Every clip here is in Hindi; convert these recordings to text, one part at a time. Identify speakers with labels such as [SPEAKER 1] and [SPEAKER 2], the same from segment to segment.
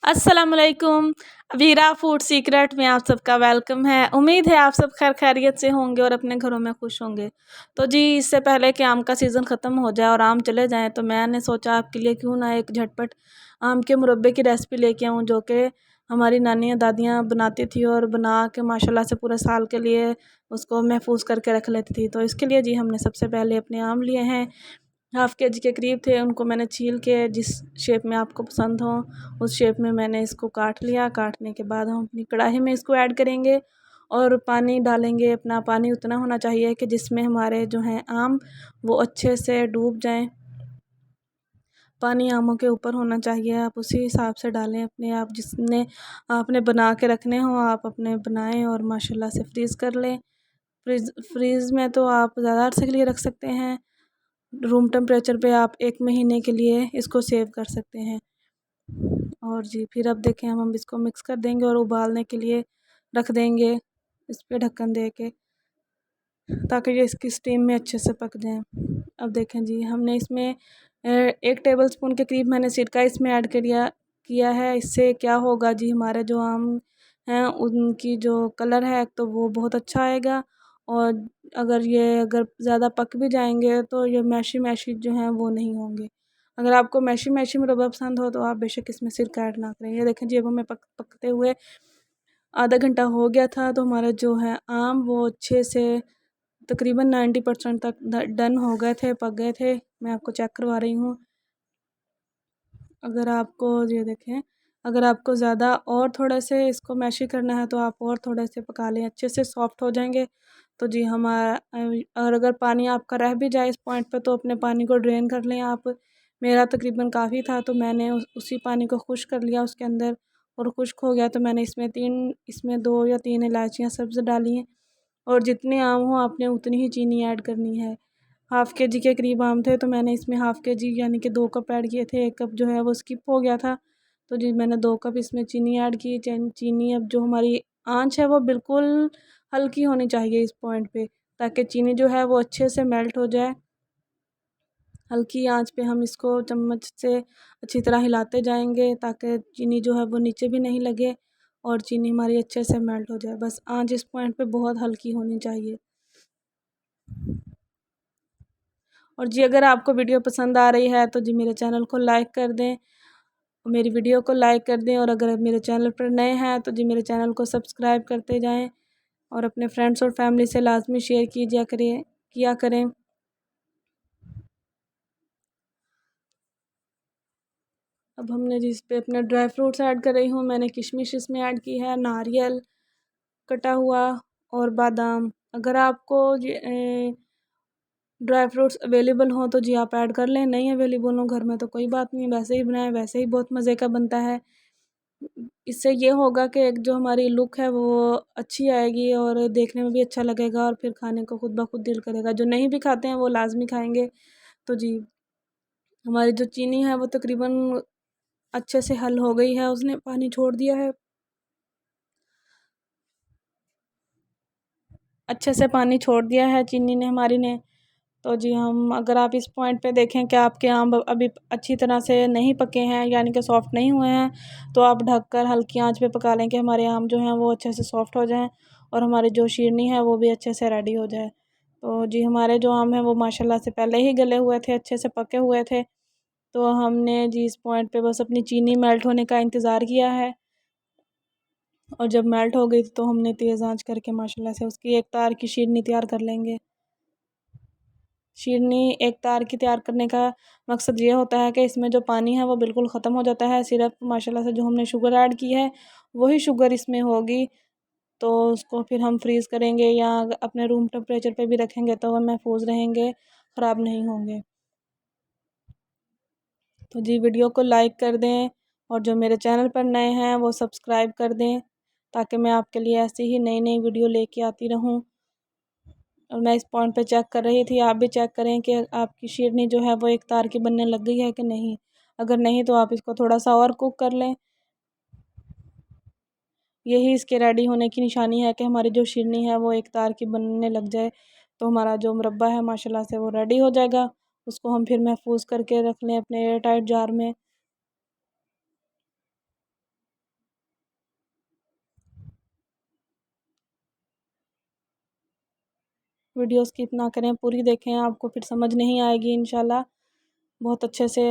[SPEAKER 1] अस्सलामुअलैकुम। वीरा फूड सीक्रेट में आप सबका वेलकम है। उम्मीद है आप सब खैर खैरियत से होंगे और अपने घरों में खुश होंगे। तो जी इससे पहले कि आम का सीज़न ख़त्म हो जाए और आम चले जाएं, तो मैंने सोचा आपके लिए क्यों ना एक झटपट आम के मुरब्बे की रेसिपी लेके आऊँ, जो कि हमारी नानियाँ दादियाँ बनाती थी और बना के माशाल्लाह से पूरे साल के लिए उसको महफूज करके रख लेती थी। तो इसके लिए जी हमने सबसे पहले अपने आम लिए हैं, हाफ़ केजी के करीब थे। उनको मैंने छील के जिस शेप में आपको पसंद हो उस शेप में मैंने इसको काट लिया। काटने के बाद हम अपनी कढ़ाई में इसको ऐड करेंगे और पानी डालेंगे। अपना पानी उतना होना चाहिए कि जिसमें हमारे जो हैं आम वो अच्छे से डूब जाएं। पानी आमों के ऊपर होना चाहिए, आप उसी हिसाब से डालें अपने। आप जिसने आपने बना के रखने हो आप अपने बनाएं और माशाल्लाह से फ्रीज़ कर लें। फ्रीज़ में तो आप ज़्यादा अरसे के लिए रख सकते हैं। रूम टेम्परेचर पे आप 1 महीने के लिए इसको सेव कर सकते हैं। और जी फिर अब देखें हम इसको मिक्स कर देंगे और उबालने के लिए रख देंगे इस पे ढक्कन दे के, ताकि ये इसकी स्टीम में अच्छे से पक जाएं। अब देखें जी हमने इसमें 1 टेबल स्पून के करीब मैंने सिरका इसमें ऐड किया है। इससे क्या होगा जी, हमारे जो आम हैं उनकी जो कलर है तो वो बहुत अच्छा आएगा। और अगर ज़्यादा पक भी जाएंगे तो ये मैशी मैशी जो हैं वो नहीं होंगे। अगर आपको मैशी मैशी मुरब्बा पसंद हो तो आप बेशक इसमें सिरका ऐड ना करें। ये देखें जी अब हमें पकते हुए आधा घंटा हो गया था, तो हमारा जो है आम वो अच्छे से तकरीबन 90% तक डन हो गए थे, पक गए थे। मैं आपको चेक करवा रही हूँ। अगर आपको ये देखें, अगर आपको ज़्यादा और थोड़े से इसको मैशी करना है तो आप और थोड़े से पका लें, अच्छे से सॉफ्ट हो जाएंगे। तो जी हमारा और अगर पानी आपका रह भी जाए इस पॉइंट पे तो अपने पानी को ड्रेन कर लें आप। मेरा तकरीबन काफ़ी था तो मैंने उसी पानी को खुश्क कर लिया उसके अंदर, और खुश्क हो गया तो मैंने इसमें 2 या 3 इलायचियाँ सब्ज़ डाली हैं। और जितने आम हो आपने उतनी ही चीनी ऐड करनी है। हाफ़ केजी के करीब आम थे तो मैंने इसमें हाफ़ केजी यानी कि 2 कप ऐड किए थे। 1 कप जो है वो स्किप हो गया था, तो जी मैंने 2 कप इसमें चीनी ऐड की। चीनी अब जो हमारी आँच है वो बिल्कुल हल्की होनी चाहिए इस पॉइंट पे, ताकि चीनी जो है वो अच्छे से मेल्ट हो जाए। हल्की आंच पे हम इसको चम्मच से अच्छी तरह हिलाते जाएंगे ताकि चीनी जो है वो नीचे भी नहीं लगे और चीनी हमारी अच्छे से मेल्ट हो जाए। बस आंच इस पॉइंट पे बहुत हल्की होनी चाहिए। और जी अगर आपको वीडियो पसंद आ रही है तो जी मेरे चैनल को लाइक कर दें, मेरी वीडियो को लाइक कर दें। और अगर मेरे चैनल पर नए हैं तो जी मेरे चैनल को सब्सक्राइब करते जाएं और अपने फ्रेंड्स और फैमिली से लाजमी शेयर किया करें। अब हमने जी इस पे अपने ड्राई फ्रूट्स ऐड कर रही हूँ। मैंने किशमिश इसमें ऐड की है, नारियल कटा हुआ और बादाम। अगर आपको ड्राई फ्रूट्स अवेलेबल हों तो जी आप ऐड कर लें, नहीं अवेलेबल हो घर में तो कोई बात नहीं, वैसे ही बनाएं, वैसे ही बहुत मज़े का बनता है। इससे ये होगा कि एक जो हमारी लुक है वो अच्छी आएगी और देखने में भी अच्छा लगेगा और फिर खाने को खुद ब खुद दिल करेगा। जो नहीं भी खाते हैं वो लाजमी खाएंगे। तो जी हमारी जो चीनी है वो तकरीबन अच्छे से हल हो गई है, उसने पानी छोड़ दिया है, अच्छे से पानी छोड़ दिया है चीनी ने हमारी ने। तो जी हम अगर आप इस पॉइंट पे देखें कि आपके आम अभी अच्छी तरह से नहीं पके हैं यानी कि सॉफ़्ट नहीं हुए हैं, तो आप ढककर हल्की आंच पे पका लें कि हमारे आम जो हैं वो अच्छे से सॉफ़्ट हो जाएं और हमारी जो शीरनी है वो भी अच्छे से रेडी हो जाए। तो जी हमारे जो आम हैं वो माशाल्लाह से पहले ही गले हुए थे, अच्छे से पके हुए थे। तो हमने जी इस पॉइंट पे बस अपनी चीनी मेल्ट होने का इंतज़ार किया है, और जब मेल्ट हो गई तो हमने तेज़ आंच करके माशाल्लाह से उसकी एक तार की शीरनी तैयार कर लेंगे। शीरनी एक तार की तैयार करने का मकसद ये होता है कि इसमें जो पानी है वो बिल्कुल ख़त्म हो जाता है। सिर्फ माशाल्लाह से जो हमने शुगर ऐड की है वही शुगर इसमें होगी। तो उसको फिर हम फ्रीज़ करेंगे या अपने रूम टेम्परेचर पे भी रखेंगे तो वह महफूज रहेंगे, ख़राब नहीं होंगे। तो जी वीडियो को लाइक कर दें और जो मेरे चैनल पर नए हैं वो सब्सक्राइब कर दें, ताकि मैं आपके लिए ऐसी ही नई नई वीडियो लेके आती रहूं। और मैं इस पॉइंट पे चेक कर रही थी, आप भी चेक करें कि आपकी शीरनी जो है वो एक तार की बनने लग गई है कि नहीं। अगर नहीं तो आप इसको थोड़ा सा और कुक कर लें। यही इसके रेडी होने की निशानी है कि हमारी जो शीरनी है वो एक तार की बनने लग जाए, तो हमारा जो मुरब्बा है माशाल्लाह से वो रेडी हो जाएगा। उसको हम फिर महफूज करके रख लें अपने एयर टाइट जार में। वीडियो स्किप ना करें, पूरी देखें, आपको फिर समझ नहीं आएगी इंशाल्लाह। बहुत अच्छे से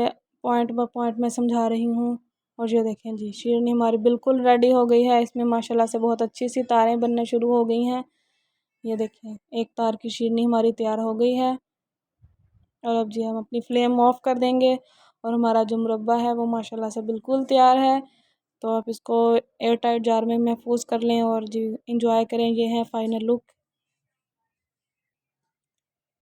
[SPEAKER 1] पॉइंट बाय पॉइंट मैं समझा रही हूँ। और ये देखें जी, शेरनी हमारी बिल्कुल रेडी हो गई है। इसमें माशाल्लाह से बहुत अच्छी सी तारें बनने शुरू हो गई हैं। ये देखें, एक तार की शेरनी हमारी तैयार हो गई है। और अब जी हम अपनी फ्लेम ऑफ कर देंगे और हमारा जो मुरब्बा है वो माशाल्लाह से बिल्कुल तैयार है। तो आप इसको एयर टाइट जार में महफूज कर लें और जी इंजॉय करें। ये है फाइनल लुक।